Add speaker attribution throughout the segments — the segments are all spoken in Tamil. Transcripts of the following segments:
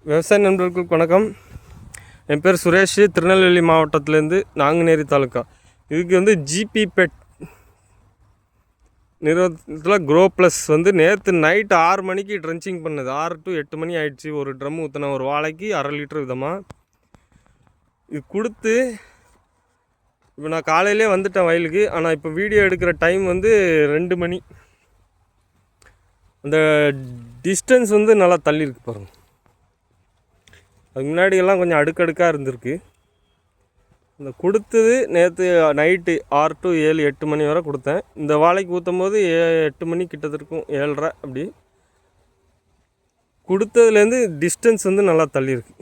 Speaker 1: விவசாய நண்பர்களுக்கு வணக்கம். என் பேர் சுரேஷ், திருநெல்வேலி மாவட்டத்திலேருந்து நாங்குநேரி தாலுக்கா. இதுக்கு வந்து ஜிபி பெட் நிறுவனத்தில் க்ரோ ப்ளஸ் வந்து நேற்று நைட்டு 6 மணிக்கு ட்ரென்ச்சிங் பண்ணுது. 6 to 8 மணி ஆயிடுச்சு. ஒரு ட்ரம் ஊற்றின ஒரு வாழைக்கு 1/2 லிட்டர் விதமாக இது கொடுத்து இப்போ நான் காலையிலே வந்துட்டேன் வயலுக்கு. ஆனால் இப்போ வீடியோ எடுக்கிற டைம் வந்து 2 மணி. அந்த டிஸ்டன்ஸ் வந்து நல்லா தள்ளியிருக்கு பாருங்கள். அதுக்கு முன்னாடியெல்லாம் கொஞ்சம் அடுக்கடுக்காக இருந்திருக்கு. இந்த கொடுத்தது நேற்று நைட்டு 6 to 7 8 மணி வரை கொடுத்தேன். இந்த வாழைக்கு ஊற்றும் போது 8 மணி கிட்டத்திற்கும் 7:30 அப்படி கொடுத்ததுலேருந்து டிஸ்டன்ஸ் வந்து நல்லா தள்ளியிருக்கு.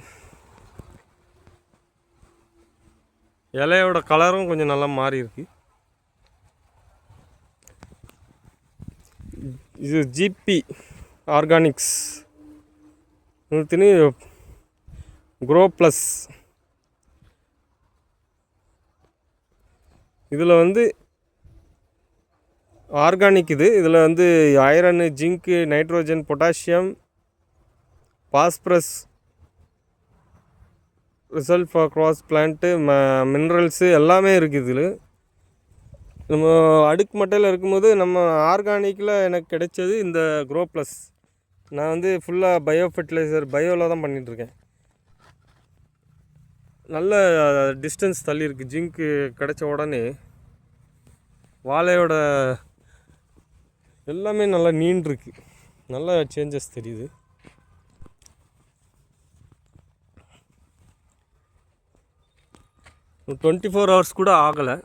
Speaker 1: இலையோட கலரும் கொஞ்சம் நல்லா மாறி இருக்கு. இது ஜிபி ஆர்கானிக்ஸ் க்ரோ ப்ளஸ். இதில் வந்து ஆர்கானிக் இதில் வந்து iron, zinc, nitrogen, potassium, phosphorus, result for cross plant, minerals எல்லாமே இருக்குது. இதில் நம்ம அடுக்கு மட்டையில் இருக்கும்போது நம்ம ஆர்கானிக்கில் எனக்கு கிடைச்சது இந்த க்ரோ ப்ளஸ். நான் வந்து ஃபுல்லாக பயோ ஃபெர்டிலைசர் பயோவில் தான் பண்ணிகிட்ருக்கேன். நல்ல டிஸ்டன்ஸ் தள்ளியிருக்கு. ஜிங்க்கு கிடைச்ச உடனே வாழையோட எல்லாமே நல்லா நீண்டிருக்கு. நல்ல சேஞ்சஸ் தெரியுது. ஒரு 24 hours கூட ஆகலை.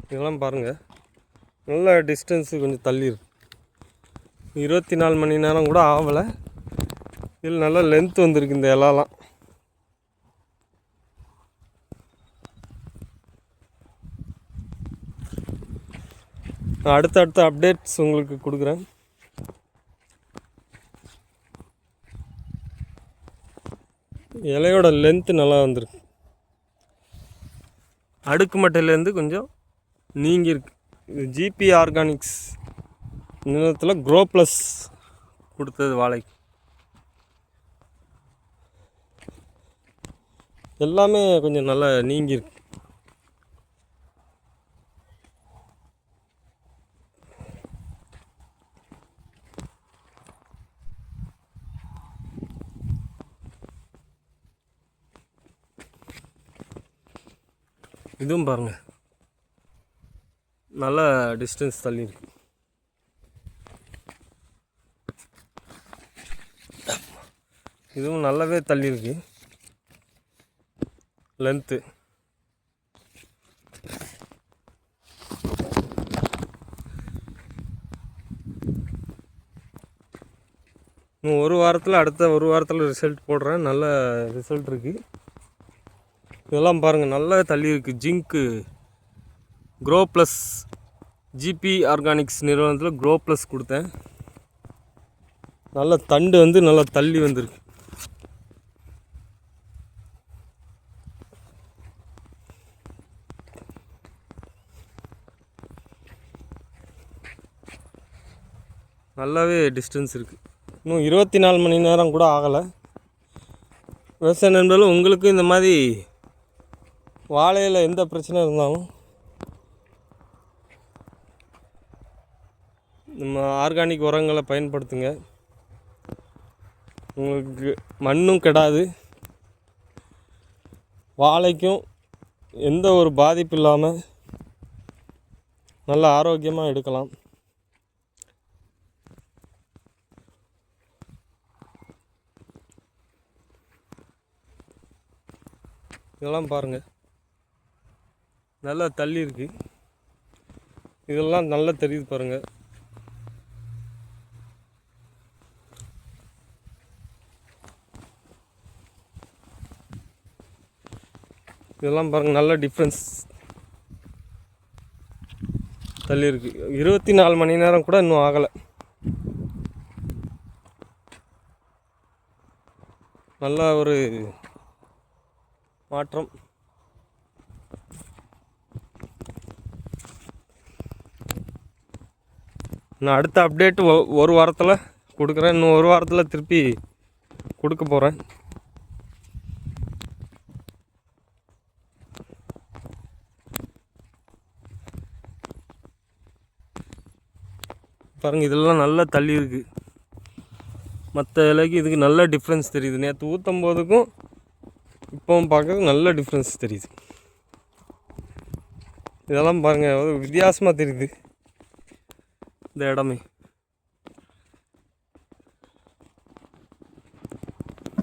Speaker 1: இதெல்லாம் பாருங்கள், நல்ல டிஸ்டன்ஸு கொஞ்சம் தள்ளியிருக்கு. 24 மணி நேரம் கூட ஆகலை. இதில் நல்லா லென்த் வந்திருக்கு இந்த இலலாம். அடுத்த அப்டேட்ஸ் உங்களுக்கு கொடுக்குறேன். இலையோட லென்த்து நல்லா வந்திருக்கு. அடுக்கு மட்டையிலேருந்து கொஞ்சம் நீங்கியிருக்கு. இது ஜிபி ஆர்கானிக்ஸ் நிறுவனத்தில் க்ரோ ப்ளஸ் கொடுத்தது வாழைக்கு. எல்லாமே கொஞ்சம் நல்லா நீங்கியிருக்கு. இதுவும் பாருங்கள், நல்ல டிஸ்டன்ஸ் தள்ளியிருக்கு. இதுவும் நல்லாவே தள்ளியிருக்கு லென்த்து. இன்னும் அடுத்த ஒரு வாரத்தில் ரிசல்ட் போடுறேன். நல்ல ரிசல்ட் இருக்குது. இதெல்லாம் பாருங்கள், நல்லா தள்ளியிருக்கு. Zinc Grow Plus GB Organics நிறுவனத்தில் க்ரோ ப்ளஸ் கொடுத்தேன். நல்ல தண்டு வந்து நல்லா தள்ளி வந்திருக்கு. நல்லாவே டிஸ்டன்ஸ் இருக்குது. இன்னும் 24 மணி நேரம் கூட ஆகலை. விவசாய நண்பர்களும் உங்களுக்கு இந்த மாதிரி வாழையில் எந்த பிரச்சனை இருந்தாலும் நம்ம ஆர்கானிக் உரங்களை பயன்படுத்துங்க. உங்களுக்கு மண்ணும் கெடாது, வாழைக்கும் எந்த ஒரு பாதிப்பு இல்லாமல் நல்ல ஆரோக்கியமாக எடுக்கலாம். இதெல்லாம் பாருங்கள், நல்லா தள்ளி இருக்குது. இதெல்லாம் நல்லா தெரியுது பாருங்கள். இதெல்லாம் பாருங்கள், நல்ல டிஃப்ரென்ஸ் தள்ளி இருக்கு. 24 மணி நேரம் கூட இன்னும் ஆகலை. நல்ல ஒரு மாற்றம். நான் அடுத்த அப்டேட் ஒரு வாரத்தில் கொடுக்குறேன். இன்னும் ஒரு வாரத்தில் திருப்பி கொடுக்க போகிறேன். பாருங்கள், இதெல்லாம் நல்லா தள்ளி இருக்குது. மற்ற இலைக்கு இதுக்கு நல்ல டிஃப்ரென்ஸ் தெரியுது. நேற்று ஊற்றும் போதுக்கும் இப்போவும் பார்க்குறதுக்கு நல்ல டிஃப்ரென்ஸ் தெரியுது. இதெல்லாம் பாருங்கள், வித்தியாசமாக தெரியுது இந்த இடமே.